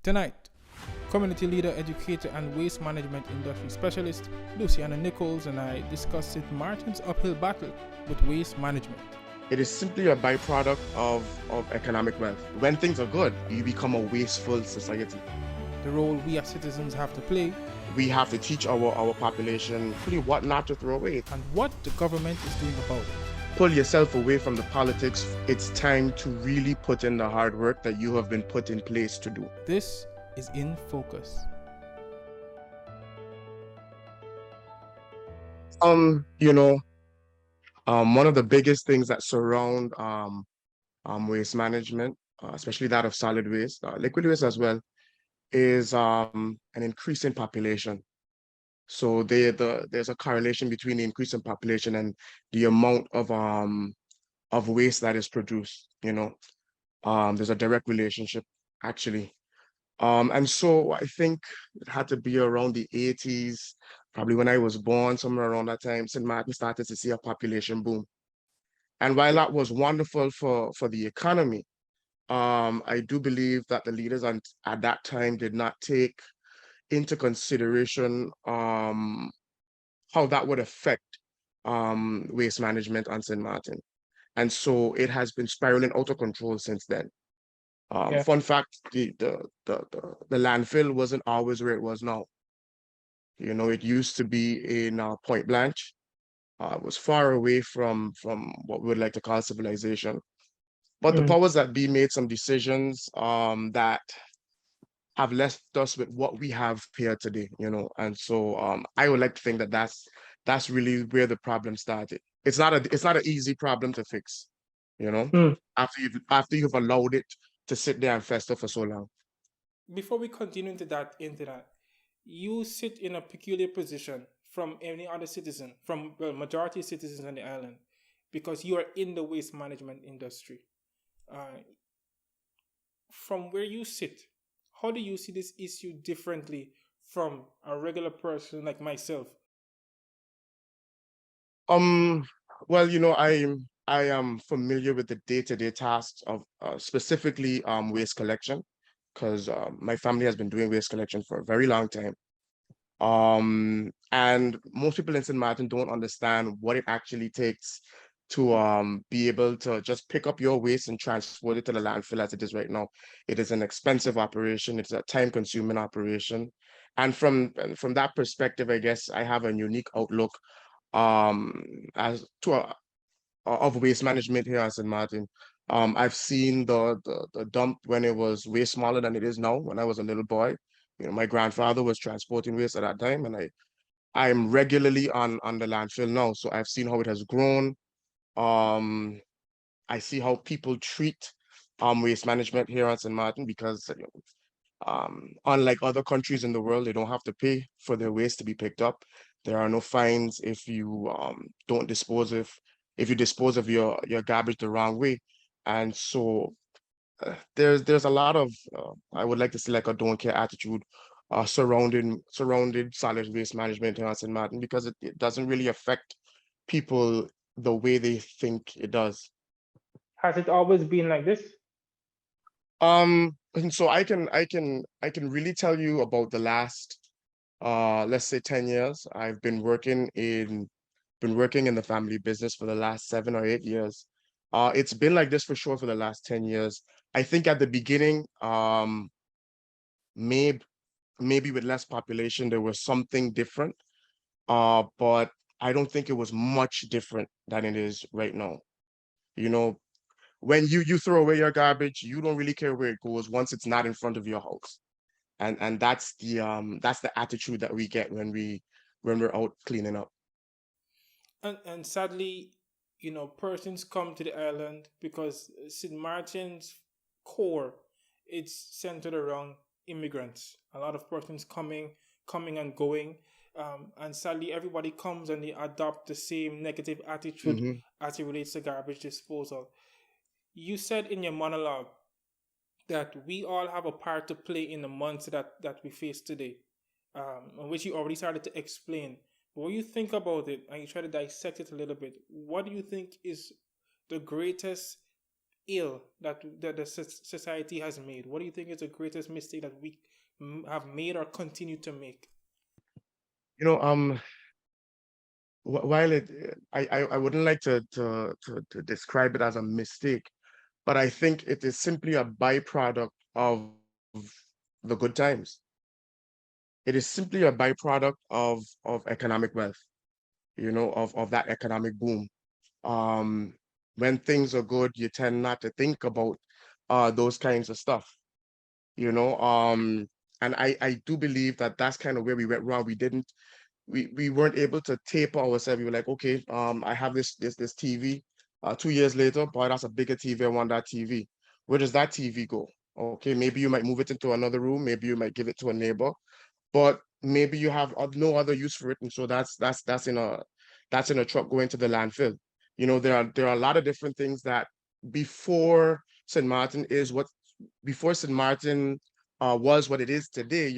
Tonight, community leader, educator, and waste management industry specialist Luciano Nicholls and I discuss St.Maarten's uphill battle with waste management. It is simply a byproduct of economic wealth. When things are good, you become a wasteful society. The role we as citizens have to play, We have to teach our population really what not to throw away. and what the government is doing about it. Pull yourself away from the politics. It's time to really put in the hard work that you have been put in place to do. This is In Focus. Um, you know, one of the biggest things that surround waste management, especially that of solid waste, liquid waste as well, is an increase in population. So there's a correlation between the increase in population and the amount of waste that is produced. There's a direct relationship actually. And so I think it had to be around the 80s, probably when I was born, somewhere around that time, St.Maarten started to see a population boom. And while that was wonderful for the economy, I do believe that the leaders at that time did not take into consideration how that would affect waste management on St.Maarten. And so it has been spiraling out of control since then. Yeah. Fun fact, the landfill wasn't always where it was now. It used to be in Point Blanche. It was far away from what we would like to call civilization. But the powers that be made some decisions that have left us with what we have here today, and so I would like to think that that's really where the problem started. It's not an easy problem to fix, after you've allowed it to sit there and fester for so long. Before we continue into that, you sit in a peculiar position from any other citizen, from majority citizens on the island, because you are in the waste management industry. Uh, from where you sit, how do you see this issue differently from a regular person like myself? Um, well, I am familiar with the day-to-day tasks of specifically waste collection because my family has been doing waste collection for a very long time. And most people in St. Maarten don't understand what it actually takes to be able to just pick up your waste and transport it to the landfill as it is right now. It is an expensive operation, it's a time-consuming operation. And from that perspective, I guess I have a unique outlook as to of waste management here at St. Maarten. I've seen the dump when it was way smaller than it is now. When I was a little boy, my grandfather was transporting waste at that time, and I'm regularly on the landfill now. So I've seen how it has grown. Um, I see how people treat waste management here at St. Maarten because unlike other countries in the world, they don't have to pay for their waste to be picked up. There are no fines if you don't if you dispose of your garbage the wrong way. And so there's a lot of I would like to say like a don't care attitude surrounded solid waste management here at St. Maarten because it doesn't really affect people the way they think it does. Has it always been like this? And so I can really tell you about the last let's say 10 years. I've been working in the family business for the last 7 or 8 years. It's been like this for sure for the last 10 years. I think at the beginning, maybe with less population, there was something different. But I don't think it was much different than it is right now. You know, when you throw away your garbage, you don't really care where it goes once it's not in front of your house. And that's the attitude that we get when we're out cleaning up. And sadly, persons come to the island because St. Martin's core, it's centered around immigrants. A lot of persons coming and going. And sadly, everybody comes and they adopt the same negative attitude Hmm. as it relates to garbage disposal. You said in your monologue that we all have a part to play in the months that we face today, which you already started to explain. But when you think about it and you try to dissect it a little bit, what do you think is the greatest ill that the society has made? What do you think is the greatest mistake that we have made or continue to make? You know, while I wouldn't like to describe it as a mistake, but I think it is simply a byproduct of the good times. It is simply a byproduct of economic wealth, of that economic boom. Um, when things are good, you tend not to think about those kinds of stuff, you know. And I do believe that that's kind of where we went wrong. We weren't able to taper ourselves. We were like, okay, I have this TV. 2 years later, boy, that's a bigger TV. I want that TV. Where does that TV go? Okay, maybe you might move it into another room. Maybe you might give it to a neighbor, but maybe you have no other use for it, and so that's in a truck going to the landfill. There are a lot of different things that before St. Maarten is what before St. Maarten was what it is today.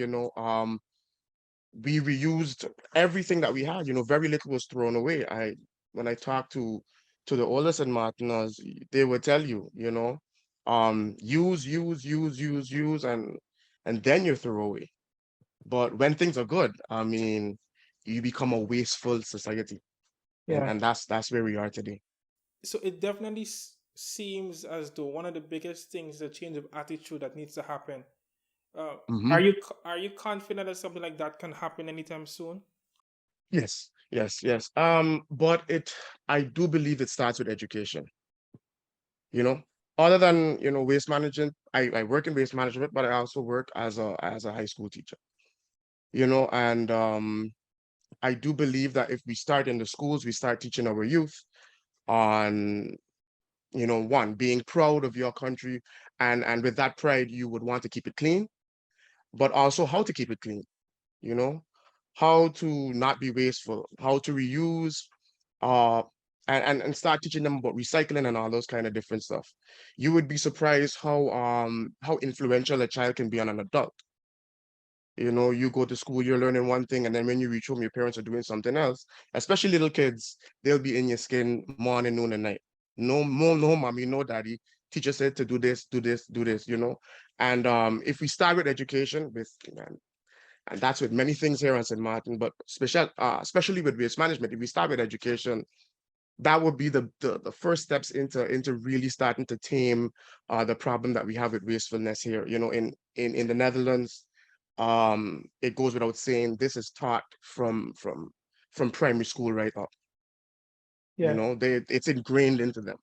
We reused everything that we had. Very little was thrown away. When I talked to the older St. Martiners, they would tell you, use, and then you throw away. But when things are good, I mean, you become a wasteful society, and Yeah. that's where we are today. So it definitely seems as though one of the biggest things is a change of attitude that needs to happen. Uh, Hmm. are you confident that something like that can happen anytime soon? Yes, yes, yes. But I do believe it starts with education. You know, Other than waste management, I work in waste management, but I also work as a high school teacher. And I do believe that if we start in the schools, we start teaching our youth on one, being proud of your country, and with that pride you would want to keep it clean, but also how to keep it clean, you know how to not be wasteful, how to reuse, uh and start teaching them about recycling and all those kind of different stuff. You would be surprised how influential a child can be on an adult. You go to school, you're learning one thing, and then when you reach home, your parents are doing something else. Especially little kids, they'll be in your skin morning, noon, and night. No, no, no, mommy, no, daddy. Teacher said to do this, do this, do this. And if we start with education, and that's with many things here on St. Martin, but especially with waste management, if we start with education, that would be the first steps into really starting to tame the problem that we have with wastefulness here. In the Netherlands, it goes without saying, this is taught from primary school right up. Yeah. It's ingrained into them.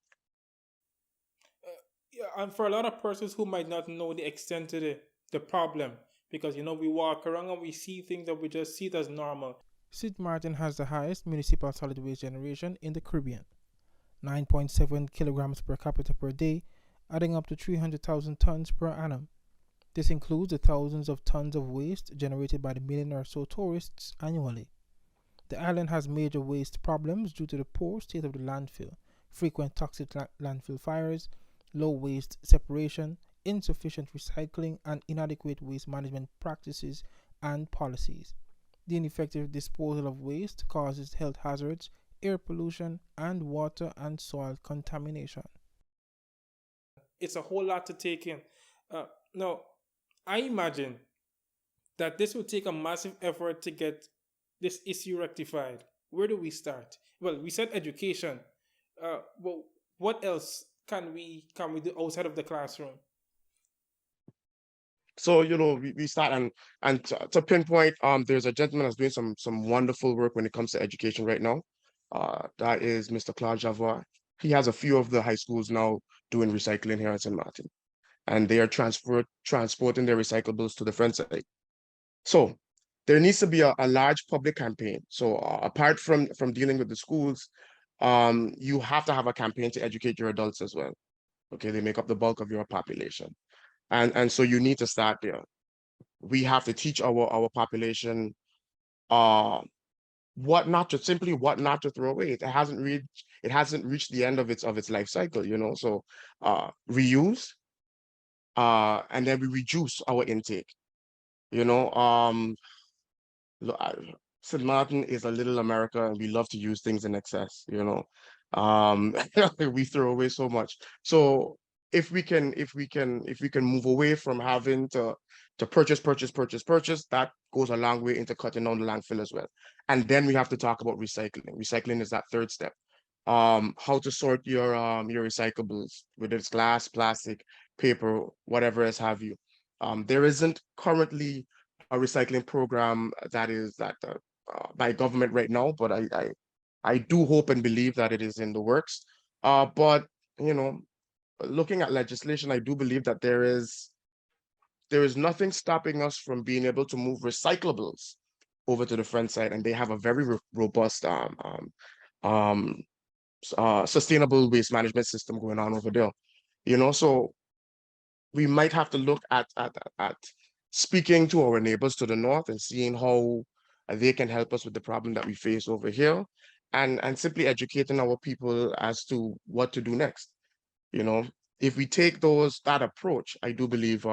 Yeah, and for a lot of persons who might not know the extent of the problem, because we walk around and we see things that we just see it as normal. St. Martin has the highest municipal solid waste generation in the Caribbean, 9.7 kilograms per capita per day, adding up to 300,000 tons per annum. This includes the thousands of tons of waste generated by the million or so tourists annually. The island has major waste problems due to the poor state of the landfill, frequent toxic landfill fires, low waste separation, insufficient recycling, and inadequate waste management practices and policies. The ineffective disposal of waste causes health hazards, air pollution, and water and soil contamination. It's a whole lot to take in. Now, I imagine that this would take a massive effort to get this issue rectified. Where do we start? Well, we said education. Well, what else can we do outside of the classroom? So we start, and to pinpoint, there's a gentleman that's doing some wonderful work when it comes to education right now. That is Mr. Claude Javois. He has a few of the high schools now doing recycling here at St. Martin, and they are transporting their recyclables to the front side. So there needs to be a large public campaign. So apart from dealing with the schools, you have to have a campaign to educate your adults as well. Okay, they make up the bulk of your population, and so you need to start there. We have to teach our population uh what not to throw away. It hasn't reached the end of its life cycle. So reuse, and then we reduce our intake. You know, lo- I- St. Martin is a little America, and we love to use things in excess. We throw away so much. So if we can move away from having to purchase, that goes a long way into cutting down the landfill as well. And then we have to talk about recycling. Recycling is that third step. How to sort your recyclables, whether it's glass, plastic, paper, whatever else have you. There isn't currently a recycling program by government right now, but I do hope and believe that it is in the works. But you know, looking at legislation, I do believe that there is nothing stopping us from being able to move recyclables over to the front side, and they have a very robust um sustainable waste management system going on over there. So we might have to look at speaking to our neighbors to the north and seeing how they can help us with the problem that we face over here, and simply educating our people as to what to do next. You know, if we take that approach, I do believe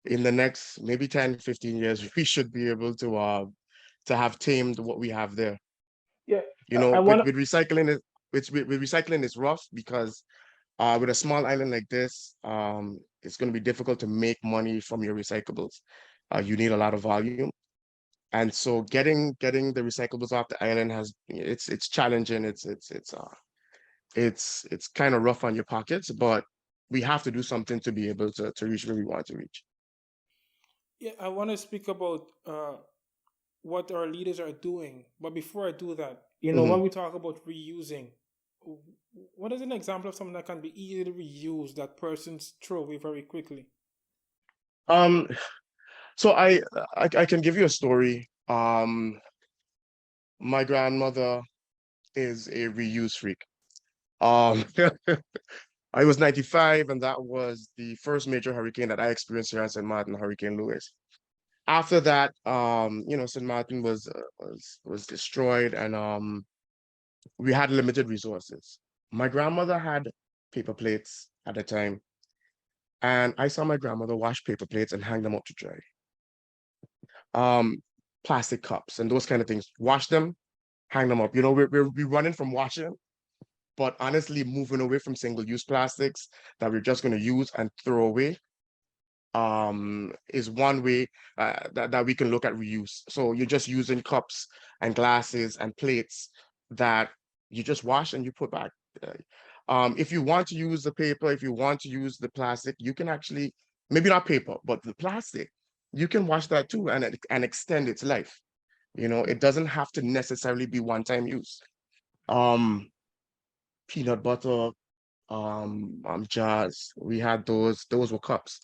in the next maybe 10, 15 years, we should be able to have tamed what we have there. Yeah, You know, I with, want to. with recycling it, with recycling is rough because with a small island like this, it's going to be difficult to make money from your recyclables. You need a lot of volume. And so getting the recyclables off the island it's challenging. It's kind of rough on your pockets, but we have to do something to be able to reach where we want to reach. Yeah, I want to speak about what our leaders are doing. But before I do that, when Mhm. we talk about reusing, what is an example of something that can be easily reused that persons throw away very quickly? Um, so I can give you a story. My grandmother is a reuse freak. Um, I was 95, and that was the first major hurricane that I experienced here in St. Maarten, Hurricane Louis. After that, St. Maarten was destroyed, and we had limited resources. My grandmother had paper plates at the time, and I saw my grandmother wash paper plates and hang them up to dry. Um, Plastic cups and those kind of things, wash them, hang them up. We're running from washing, but honestly, moving away from single-use plastics that we're just going to use and throw away is one way that we can look at reuse. So you're just using cups and glasses and plates that you just wash and you put back. If you want to use the paper, if you want to use the plastic, you can actually, maybe not paper, but the plastic, you can wash that too and extend its life. It doesn't have to necessarily be one-time use. Um, Peanut butter, jars, we had those were cups.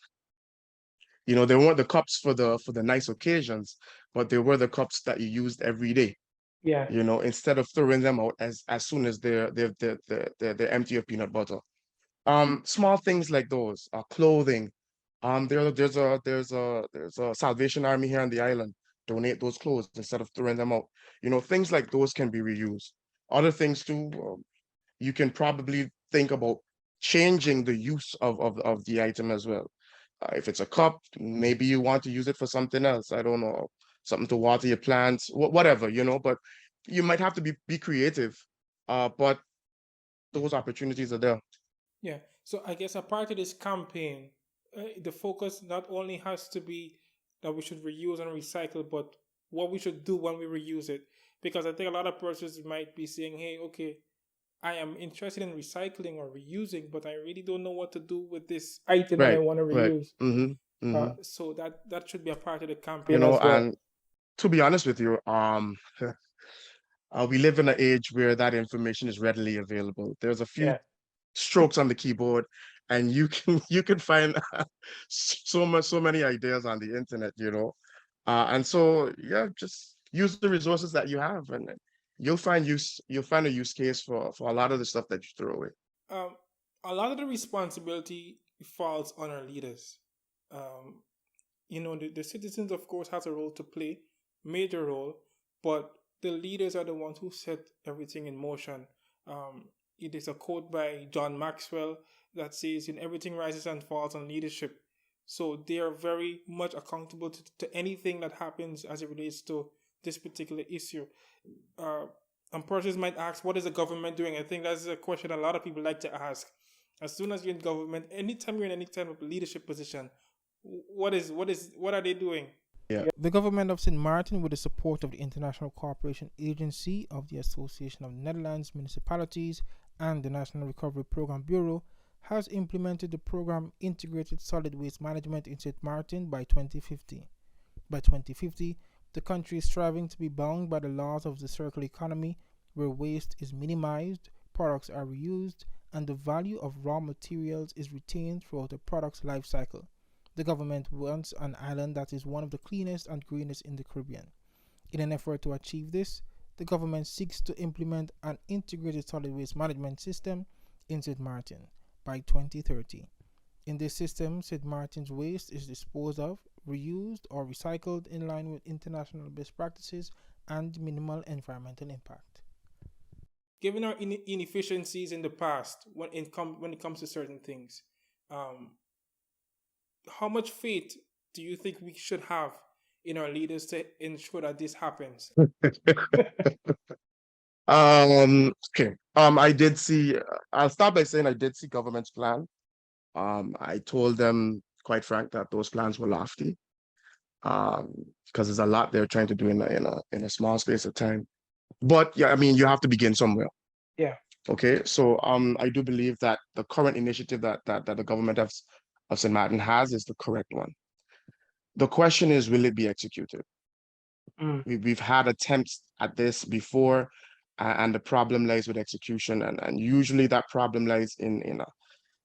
They weren't the cups for the nice occasions, but they were the cups that you used every day. Yeah, Instead of throwing them out as soon as they're empty of peanut butter. Small things like those, clothing. There's a Salvation Army here on the island. Donate those clothes instead of throwing them out. Things like those can be reused. Other things too, you can probably think about changing the use of the item as well. If it's a cup, maybe you want to use it for something else. I don't know, something to water your plants, whatever, but you might have to be creative. But those opportunities are there. yeah. So I guess a part of this campaign, the focus not only has to be that we should reuse and recycle, but what we should do when we reuse it. Because I think a lot of persons might be saying, "Hey, okay, I am interested in recycling or reusing, but I really don't know what to do with this item that I Right, want to right. reuse." Mm-hmm. So that should be a part of the campaign as well. And to be honest with you, we live in an age where that information is readily available. There's a few Yeah, strokes on the keyboard, and you can find so many ideas on the internet. And so yeah, just use the resources that you have, and you'll find a use case for a lot of the stuff that you throw away. um, a lot of the responsibility falls on our leaders. Um, the citizens, of course, has a role to play, major role, but the leaders are the ones who set everything in motion. It is a quote by John Maxwell that says, everything rises and falls on leadership." So they are very much accountable to anything that happens as it relates to this particular issue. Uh, and persons might ask, what is the government doing? I think that's a question a lot of people like to ask. As soon as you're in government, anytime you're in any kind of leadership position, what are they doing? Yeah. The government of St.Maarten, with the support of the International Cooperation Agency of the Association of Netherlands Municipalities and the National Recovery Program Bureau, has implemented the program Integrated Solid Waste Management in St.Maarten by 2050. By 2050, the country is striving to be bound by the laws of the circular economy, where waste is minimized, products are reused, and the value of raw materials is retained throughout the product's life cycle. The government wants an island that is one of the cleanest and greenest in the Caribbean. In an effort to achieve this, the government seeks to implement an integrated solid waste management system in St.Maarten by 2030. In this system, St.Maarten's waste is disposed of, reused, or recycled in line with international best practices and minimal environmental impact. Given our inefficiencies in the past when it comes to certain things, um, how much faith do you think we should have in our leaders to ensure that this happens? Okay. I did see, I'll start by saying I did see government's plan. I told them, quite frank, that those plans were lofty. Um, because there's a lot they're trying to do in a small space of time. But yeah, I mean, you have to begin somewhere. Yeah. Okay. So I do believe that the current initiative that the government of St. Maarten has is the correct one. The question is, will it be executed? Mm. We've had attempts at this before, and the problem lies with execution, and usually that problem lies in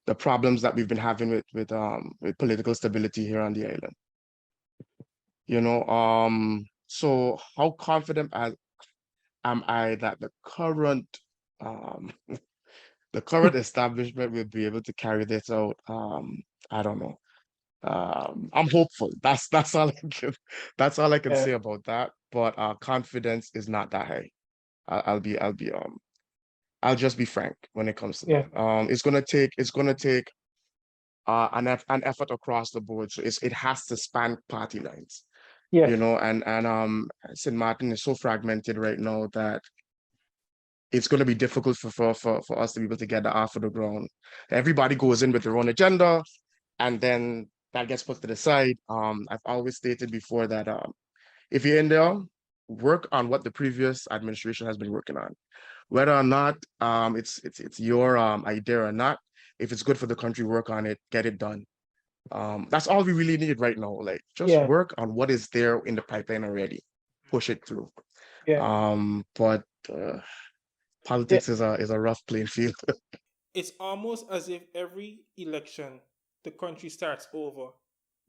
the problems that we've been having with political stability here on the island. So how confident am I that um the current establishment will be able to carry this out? I don't know. I'm hopeful. That's all that's all I can Yeah. say about that. But confidence is not that high. I'll just be frank when it comes to Yeah. that. It's gonna take an effort across the board. So it has to span party lines, Yes. and St. Maarten is so fragmented right now that it's going to be difficult for us to be able to get that off of the ground. Everybody goes in with their own agenda, and then that gets put to the side. I've always stated before that if you're in there, work on what the previous administration has been working on, whether or not it's your idea or not. If it's good for the country, work on it, get it done. That's all we really need right now. Like, just Yeah. work on what is there in the pipeline already, push it through. Yeah. But politics is a rough playing field. It's almost as if every election the country starts over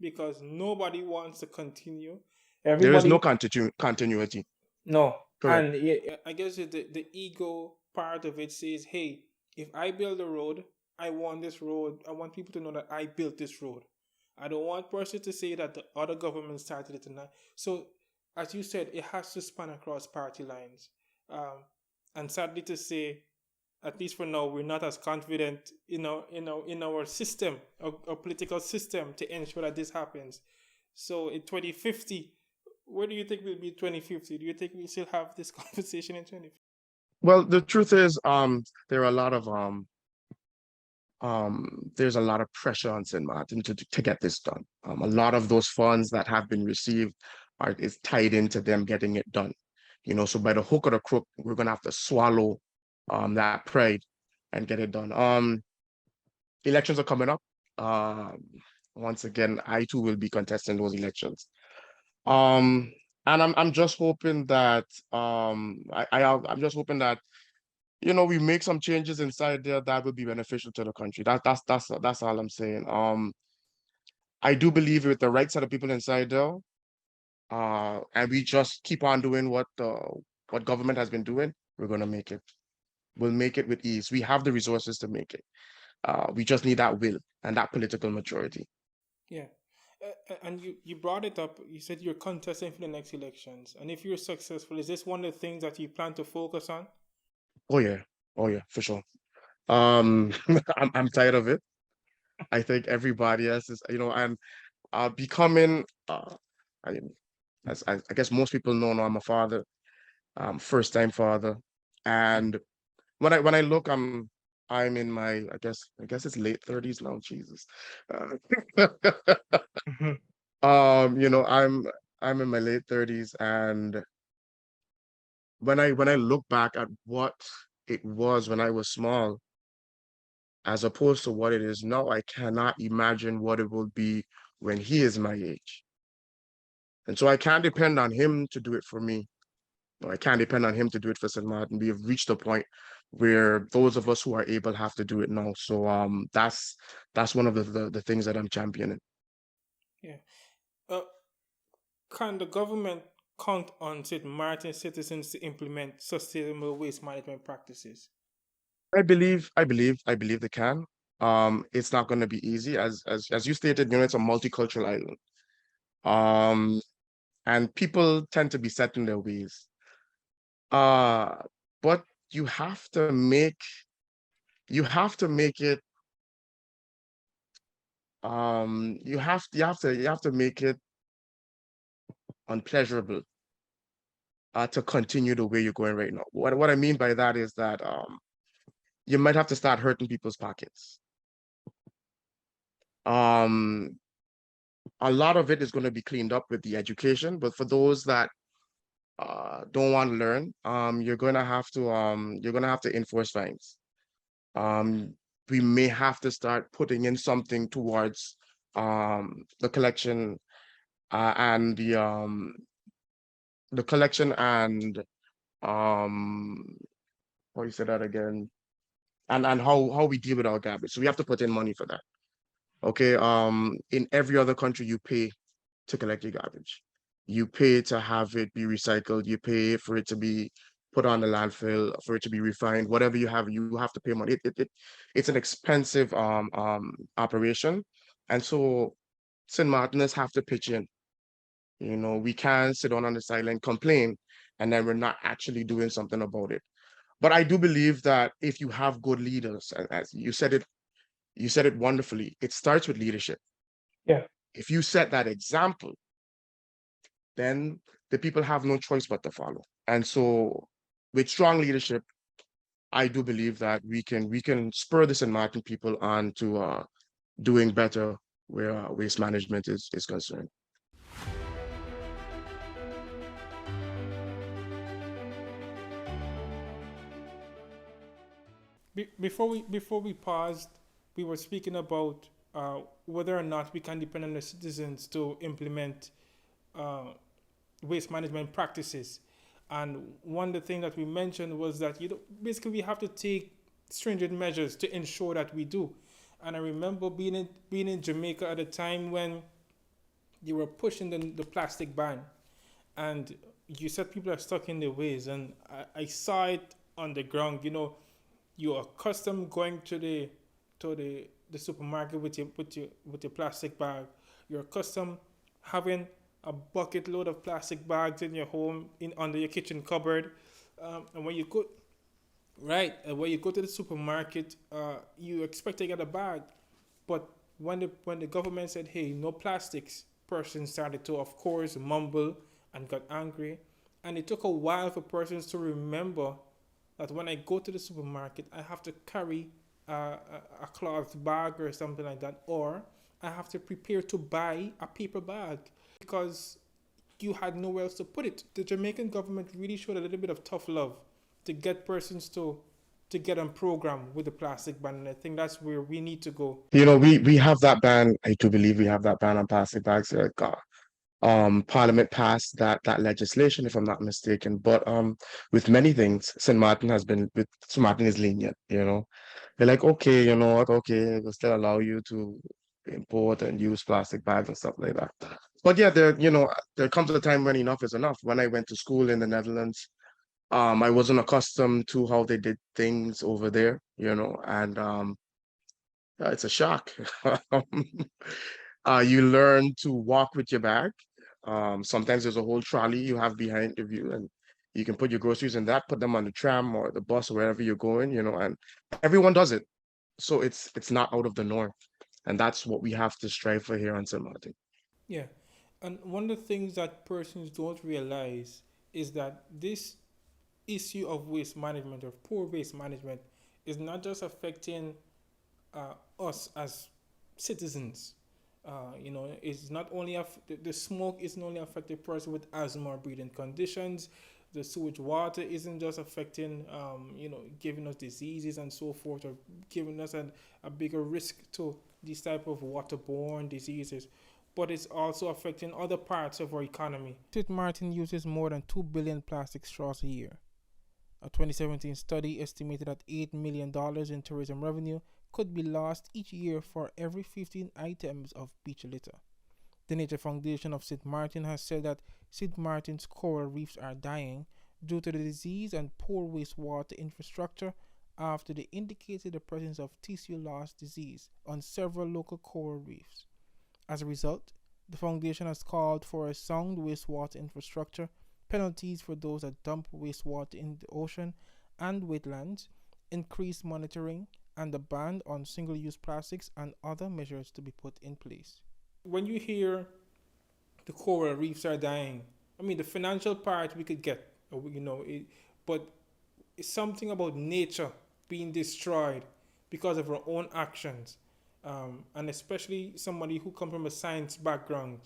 because nobody wants to continue. There is no Everybody, continuity. no. Correct. And I guess the ego part of it says, hey, if I build a road, I want this road. I want people to know that I built this road. I don't want person to say that the other government started it tonight. So, as you said, it has to span across party lines. And sadly to say, at least for now, we're not as confident in our system, our political system, to ensure that this happens. So in 2050, where do you think we'll be 2050? Do you think we still have this conversation in 2050? Well, the truth is, there are a lot of there's a lot of pressure on St. Maarten to get this done. A lot of those funds that have been received is tied into them getting it done. So by the hook or the crook, we're gonna have to swallow that pride and get it done. Elections are coming up. Um, Once again, I too will be contesting those elections. Um, and I'm just hoping that I'm just hoping that we make some changes inside there that will be beneficial to the country. That's all I'm saying. I do believe with the right set of people inside there, and we just keep on doing what government has been doing, we're gonna make it. We'll make it with ease. We have the resources to make it. We just need that will and that political maturity. Yeah. And you brought it up. You said you're contesting for the next elections. And if you're successful, is this one of the things that you plan to focus on? Oh yeah, oh yeah, for sure. I'm tired of it. I think everybody else is, and becoming. I mean, as I guess most people know now, I'm a father, first time father, and when I look, I'm in my, I guess it's late 30s now, Jesus. Uh, Mhm. you know, I'm in my late 30s, and when I look back at what it was when I was small, as opposed to what it is now, I cannot imagine what it will be when he is my age. And so I can't depend on him to do it for me. No, I can't depend on him to do it for St. Maarten. We have reached a point where those of us who are able have to do it now. So that's one of the things that I'm championing. Yeah. Uh, can the government count on St. Martin citizens to implement sustainable waste management practices? I believe they can. It's not going to be easy, as you stated. You know, it's a multicultural island. Um, and people tend to be set in their ways. Uh, but you have to make it. You have to make it unpleasurable to continue the way you're going right now. What I mean by that is that you might have to start hurting people's pockets. Um, a lot of it is going to be cleaned up with the education, but for those that don't want to learn, you're gonna have to enforce fines. Um, we may have to start putting in something towards the collection and the collection and um how you say that again, and how we deal with our garbage. So we have to put in money for that. Okay. In every other country, you pay to collect your garbage. You pay to have it be recycled. You pay for it to be put on the landfill, for it to be refined. Whatever you have to pay money. It's an expensive operation, and so St. Martiners have to pitch in. You know, we can't sit on the sideline, complain, and then we're not actually doing something about it. But I do believe that if you have good leaders, as you said it wonderfully, it starts with leadership. Yeah. If you set that example, then the people have no choice but to follow. And so with strong leadership, I do believe that we can spur the St. Maarten people on to doing better where waste management is concerned. Before we paused, we were speaking about whether or not we can depend on the citizens to implement uh, waste management practices. And one of the things that we mentioned was that basically we have to take stringent measures to ensure that we do. And I remember being in Jamaica at a time when they were pushing the plastic ban, and you said people are stuck in their ways, and I saw it on the ground. You're accustomed going to the supermarket with your plastic bag. You're accustomed having a bucket load of plastic bags in your home in under your kitchen cupboard, and when you go to the supermarket, you expect to get a bag, but when the government said, "Hey, no plastics," persons started to, of course, mumble and got angry, and it took a while for persons to remember that when I go to the supermarket, I have to carry a cloth bag or something like that, or I have to prepare to buy a paper bag because you had nowhere else to put it. The Jamaican government really showed a little bit of tough love to get persons to get on program with the plastic ban, and I think that's where we need to go. You know, we have that ban. I do believe we have that ban on plastic bags. Parliament passed that legislation, if I'm not mistaken. But with many things, St. Maarten is lenient. You know, they're like, okay, you know what, okay, we'll still allow you to import and use plastic bags and stuff like that. But yeah, there comes a time when enough is enough. When I went to school in the Netherlands, I wasn't accustomed to how they did things over there. And yeah, it's a shock. You learn to walk with your bag. Sometimes there's a whole trolley you have behind of you, and you can put your groceries in that, put them on the tram or the bus or wherever you're going, and everyone does it. So it's not out of the norm. And that's what we have to strive for here on St. Maarten. Yeah, and one of the things that persons don't realize is that this issue of waste management or poor waste management is not just affecting us as citizens. It's not only the smoke isn't only affecting person with asthma or breathing conditions. The sewage water isn't just affecting, giving us diseases and so forth, or giving us a bigger risk to these type of waterborne diseases, but it's also affecting other parts of our economy. St.Maarten uses more than 2 billion plastic straws a year. A 2017 study estimated that $8 million in tourism revenue could be lost each year for every 15 items of beach litter. The Nature Foundation of St.Maarten has said that St.Maarten's coral reefs are dying due to the disease and poor wastewater infrastructure after they indicated the presence of tissue loss disease on several local coral reefs. As a result, the foundation has called for a sound wastewater infrastructure, penalties for those that dump wastewater in the ocean and wetlands, increased monitoring, and a ban on single-use plastics and other measures to be put in place. When you hear the coral reefs are dying, I mean the financial part we could get, but it's something about nature being destroyed because of our own actions, and especially somebody who comes from a science background.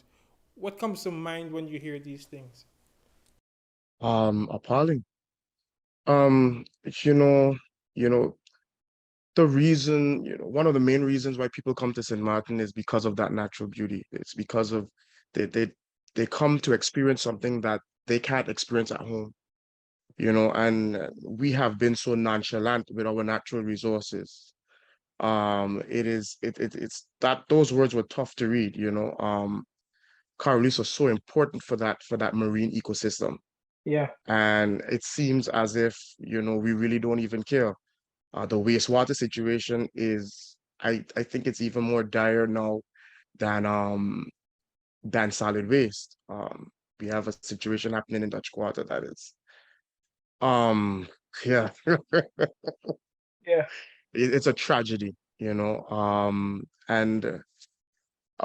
What comes to mind when you hear these things? Appalling. Um, you know, you know, the reason, one of the main reasons why people come to St. Maarten is because of that natural beauty. It's because of they they they come to experience something that they can't experience at home, and we have been so nonchalant with our natural resources. It's that those words were tough to read, coral reefs are so important for that marine ecosystem. Yeah. And it seems as if, we really don't even care. The wastewater situation is, I think it's even more dire now than than solid waste. We have a situation happening in Dutch Quarter that is, um, yeah, Yeah. it's a tragedy, and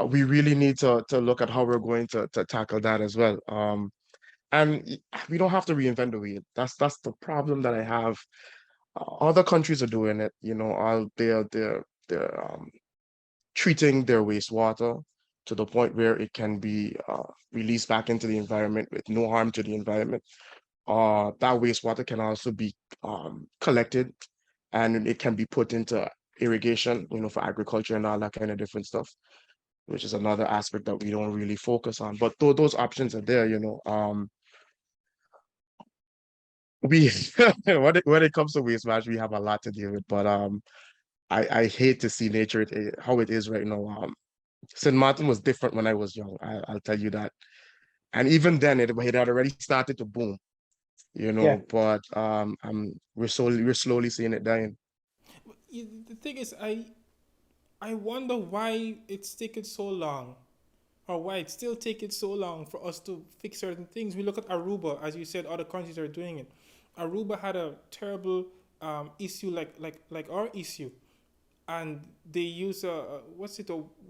we really need to look at how we're going to tackle that as well. And we don't have to reinvent the wheel. That's the problem that I have. Other countries are doing it, all they're treating their wastewater to the point where it can be released back into the environment with no harm to the environment. That wastewater can also be collected and it can be put into irrigation, for agriculture and all that kind of different stuff, which is another aspect that we don't really focus on. But those options are there, we when it comes to waste management, we have a lot to deal with. But I hate to see nature how it is right now. St. Maarten was different when I was young. I'll tell you that. And even then, it had already started to boom, Yeah. But we're slowly seeing it dying. The thing is, I wonder why it's taken so long, or why it still taking so long for us to fix certain things. We look at Aruba, as you said, other countries are doing it. Aruba had a terrible issue like our issue, and they use a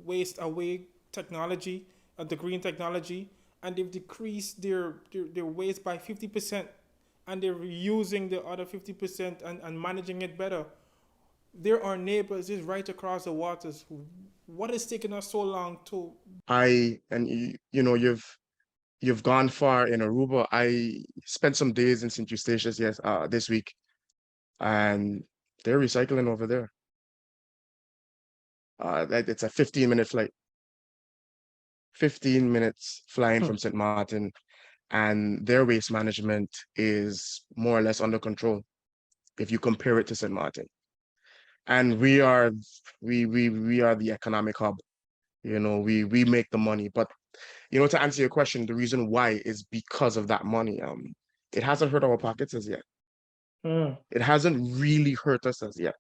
waste away technology, the green technology, and they've decreased their waste by 50%, and they're reusing the other 50% and managing it better. There are neighbors just right across the waters. What is taking us so long to? You've gone far in Aruba. I spent some days in St. Eustatius, yes, this week, and they're recycling over there. It's a 15-minute flight, 15 minutes flying from St. Maarten, and their waste management is more or less under control if you compare it to St. Maarten. And we are the economic hub. We make the money. But to answer your question, the reason why is because of that money. It hasn't hurt our pockets as yet. Mm. It hasn't really hurt us as yet.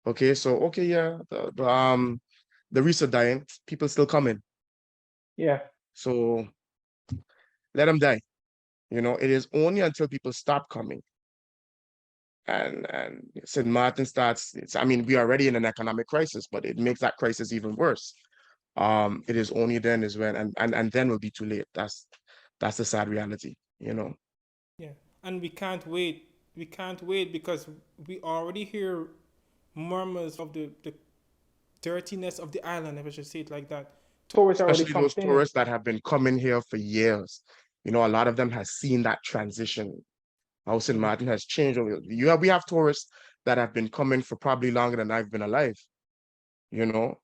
Okay, so okay, yeah, the reefs are dying. People still coming. Yeah. So let them die. It is only until people stop coming and St. Maarten starts. I mean, we are already in an economic crisis, but it makes that crisis even worse. It is only then is when and then will be too late. That's the sad reality. Yeah, and we can't wait. we can't wait because we already hear murmurs of the dirtiness of the island, if I should say it like that. Tourists are already Especially those complaining. tourists that have been coming here for years. You know, a lot of them has seen that transition. How St. Maarten has changed. We have tourists that have been coming for probably longer than I've been alive, you know.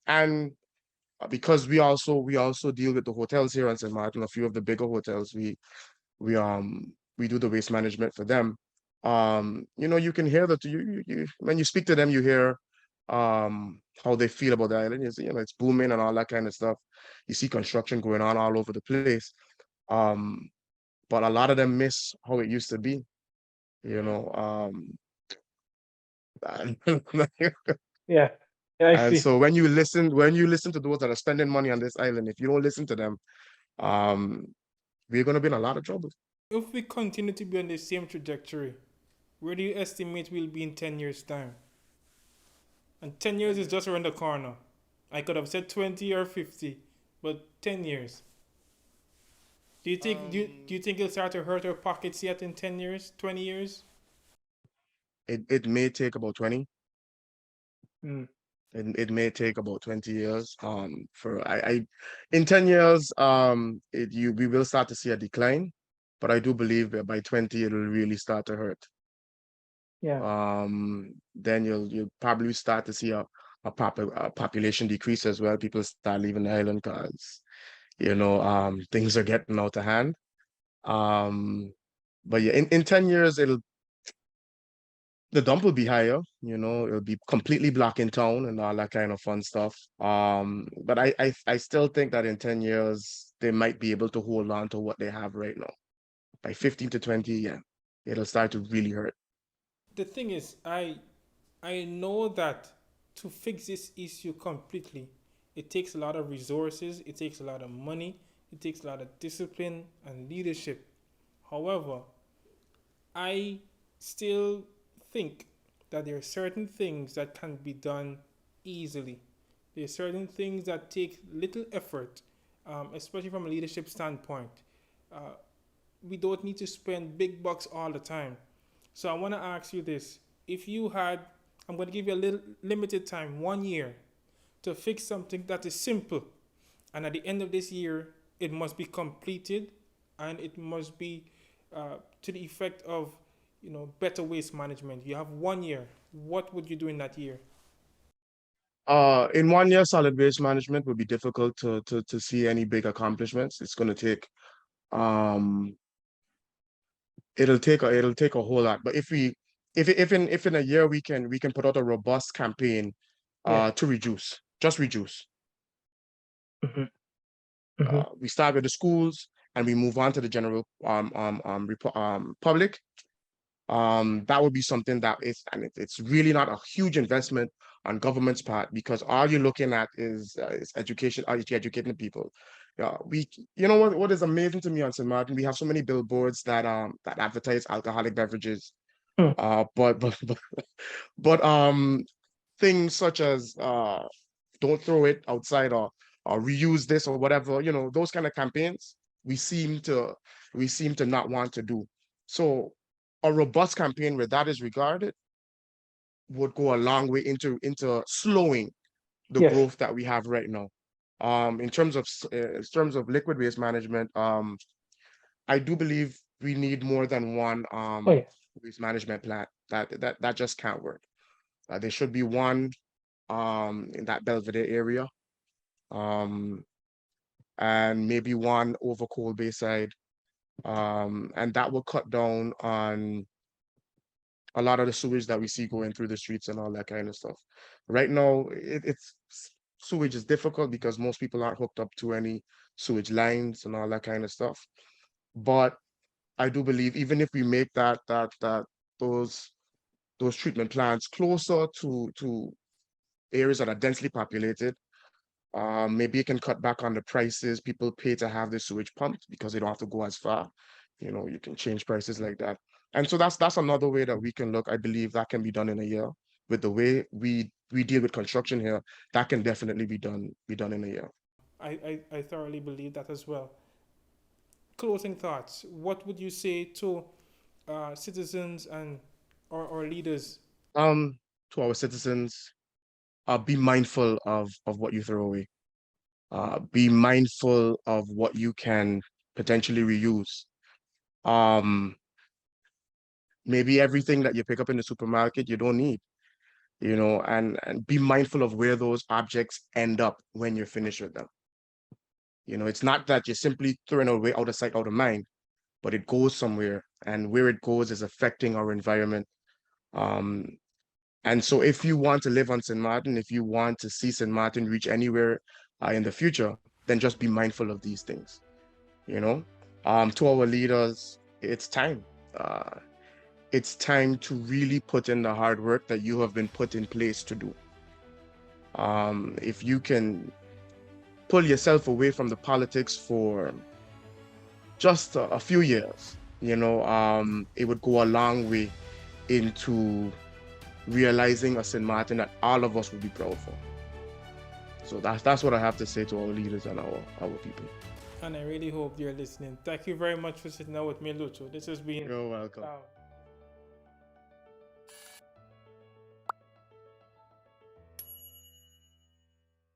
And because we also deal with the hotels here in St. Maarten, a few of the bigger hotels, we do the waste management for them. You know, you can hear that you when you speak to them, you hear how they feel about the island. You know, it's booming and all that kind of stuff. You see construction going on all over the place. Um, but a lot of them miss how it used to be, you know. And, Yeah, yeah, I and see. so when you listen to those that are spending money on this island, if you don't listen to them, um, we're gonna be in a lot of trouble. If we continue to be on the same trajectory, where do you estimate we'll be in 10 years' time? And 10 years is just around the corner. I could have said 20 or 50, but 10 years. Do you think it'll start to hurt our pockets yet in 10 years, 20 years? It may take about 20. Mm. It may take about 20 years. For I in 10 years, we will start to see a decline, but I do believe that by 20 it'll really start to hurt. Yeah. Then you'll probably start to see a population decrease as well. People start leaving the island because things are getting out of hand. Um, but yeah, in 10 years the dump will be higher, it'll be completely black in town and all that kind of fun stuff. But I still think that in 10 years they might be able to hold on to what they have right now. By 15 to 20, yeah, it'll start to really hurt. The thing is, I know that to fix this issue completely, it takes a lot of resources, it takes a lot of money, it takes a lot of discipline and leadership. However, I still think that there are certain things that can be done easily. There are certain things that take little effort, especially from a leadership standpoint. Uh, we don't need to spend big bucks all the time. So I want to ask you this. If you had, I'm going to give you a little limited time, 1 year, to fix something that is simple. And at the end of this year, it must be completed and it must be to the effect of, better waste management. You have 1 year. What would you do in that year? In 1 year, solid waste management would be difficult to see any big accomplishments. It's going to take um it'll take a whole lot. But if in a year we can put out a robust campaign Yeah. to just reduce. Mm-hmm. Mm-hmm. We start with the schools and we move on to the general public. That would be something that it's really not a huge investment on government's part, because all you're looking at is education, educating people. Yeah, what is amazing to me on St. Maarten, we have so many billboards that advertise alcoholic beverages. Hmm. But things such as don't throw it outside, or reuse this or whatever, those kind of campaigns we seem to not want to do. So a robust campaign where that is regarded would go a long way into slowing the Yes. growth that we have right now. In terms of liquid waste management, I do believe we need more than one Oh yeah. waste management plant. That just can't work. There should be one in that Belvedere area, um, and maybe one over Coal Bayside, and that will cut down on a lot of the sewage that we see going through the streets and all that kind of stuff. Right now, it's sewage is difficult because most people aren't hooked up to any sewage lines and all that kind of stuff. But I do believe even if we make those those treatment plants closer to areas that are densely populated, maybe it can cut back on the prices people pay to have the sewage pumped because they don't have to go as far. You can change prices like that. And so that's another way that we can look. I believe that can be done in a year. With the way we deal with construction here, that can definitely be done in a year. I thoroughly believe that as well. Closing thoughts. What would you say to citizens and or leaders? To our citizens, be mindful of what you throw away. Be mindful of what you can potentially reuse. Um, Maybe everything that you pick up in the supermarket you don't need, and be mindful of where those objects end up when you're finished with them. It's not that you're simply throwing it away out of sight, out of mind, but it goes somewhere, and where it goes is affecting our environment. Um, and so if you want to live on St. Maarten, if you want to see St. Maarten reach anywhere in the future, then just be mindful of these things, you know? To our leaders, it's time. It's time to really put in the hard work that you have been put in place to do. If you can pull yourself away from the politics for just a few years, it would go a long way into realizing a St. Maarten that all of us would be proud for. So that's what I have to say to our leaders and our people. And I really hope you're listening. Thank you very much for sitting down with me, Lucho. This has been You're welcome.